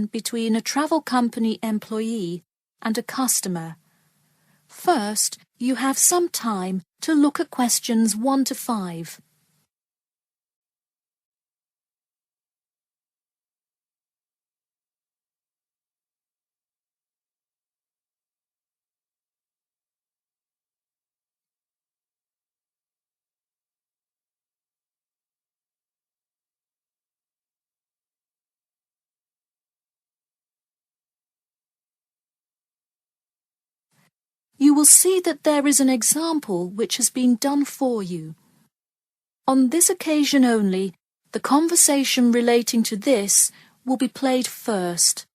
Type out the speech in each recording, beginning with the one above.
between a travel company employee and a customer. First, you have some time to look at questions 1 to 5. You will see that there is an example which has been done for you. On this occasion only, the conversation relating to this will be played first.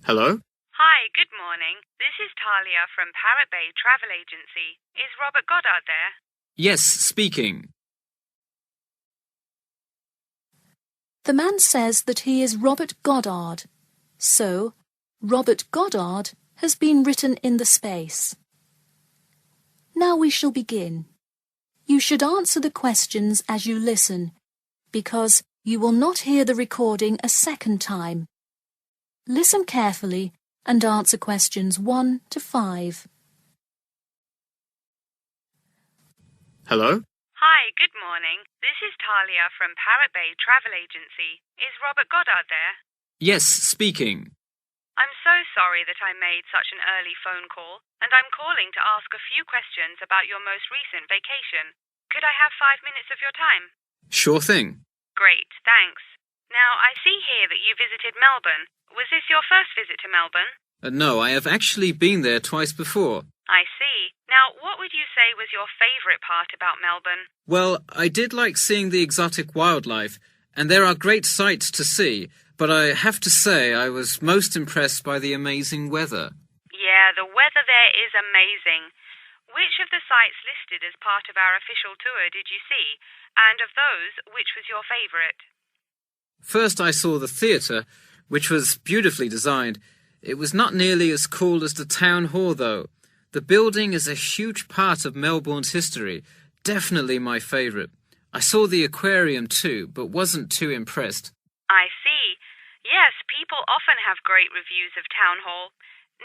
Hello? Hi, good morning. This is Talia from Parrot Bay Travel Agency. Is Robert Goddard there? Yes, speaking. The man says that he is Robert Goddard, so Robert Goddard has been written in the space. Now we shall begin. You should answer the questions as you listen, because you will not hear the recording a second time. Listen carefully and answer questions 1 to 5. Hello? Hi, good morning. This is Talia from Parrot Bay Travel Agency. Is Robert Goddard there? Yes, speaking. I'm so sorry that I made such an early phone call, and I'm calling to ask a few questions about your most recent vacation. Could I have 5 minutes of your time? Sure thing. Great, thanks. Now, I see here that you visited Melbourne. Was this your first visit to Melbourne? No, I have actually been there twice before. I see. Now, what would you say was your favourite part about Melbourne? Well, I did like seeing the exotic wildlife, and there are great sights to see, but I have to say I was most impressed by the amazing weather. Yeah, the weather there is amazing. Which of the sites listed as part of our official tour did you see? And of those, which was your favourite? First I saw the theatre, which was beautifully designed. It was not nearly as cool as the town hall, though. The building is a huge part of Melbourne's history. Definitely my favourite. I saw the aquarium too, but wasn't too impressed. I see. Yes, people often have great reviews of Town Hall.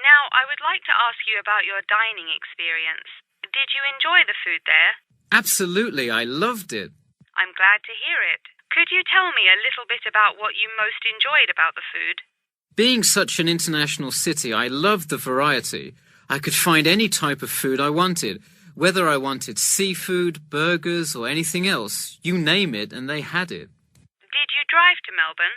Now, I would like to ask you about your dining experience. Did you enjoy the food there? Absolutely, I loved it. I'm glad to hear it. Could you tell me a little bit about what you most enjoyed about the food? Being such an international city, I loved the variety. I could find any type of food I wanted, whether I wanted seafood, burgers, or anything else. You name it, and they had it. Did you drive to Melbourne?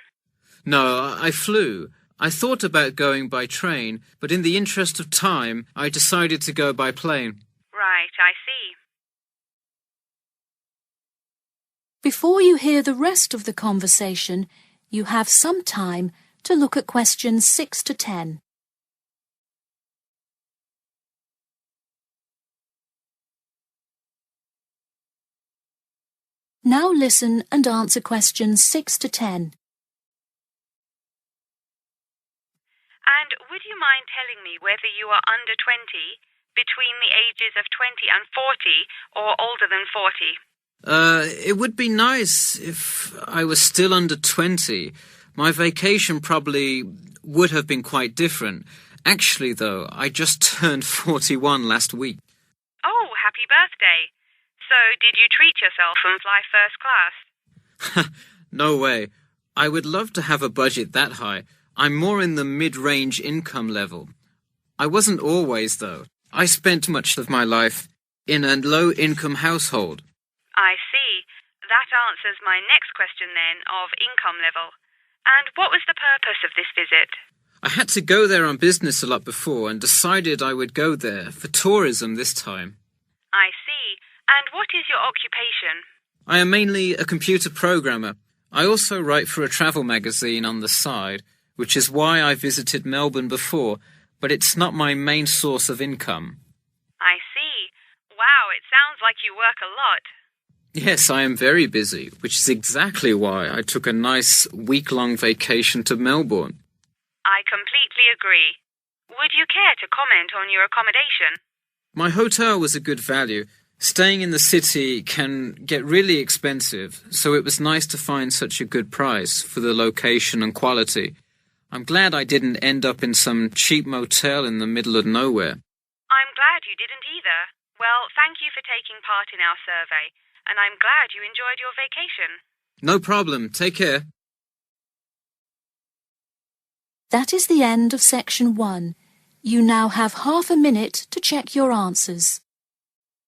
No, I flew. I thought about going by train, but in the interest of time, I decided to go by plane. Right, I see. Before you hear the rest of the conversation, you have some time to look at questions 6 to 10. Now listen and answer questions 6 to 10. And would you mind telling me whether you are under 20, between the ages of 20 and 40, or older than 40? It would be nice if I was still under 20. My vacation probably would have been quite different. Actually, though, I just turned 41 last week. Oh, happy birthday. So, did you treat yourself and fly first class? No way. I would love to have a budget that high. I'm more in the mid-range income level. I wasn't always, though. I spent much of my life in a low-income household. I see. That answers my next question then, of income level. And what was the purpose of this visit? I had to go there on business a lot before and decided I would go there for tourism this time. I see. And what is your occupation? I am mainly a computer programmer. I also write for a travel magazine on the side, which is why I visited Melbourne before, but it's not my main source of income. I see. Wow, it sounds like you work a lot. Yes, I am very busy, which is exactly why I took a nice week-long vacation to Melbourne. I completely agree. Would you care to comment on your accommodation? My hotel was a good value. Staying in the city can get really expensive, so it was nice to find such a good price for the location and quality. I'm glad I didn't end up in some cheap motel in the middle of nowhere. I'm glad you didn't either. Well, thank you for taking part in our survey, and I'm glad you enjoyed your vacation. No problem. Take care. That is the end of section 1. You now have half a minute to check your answers.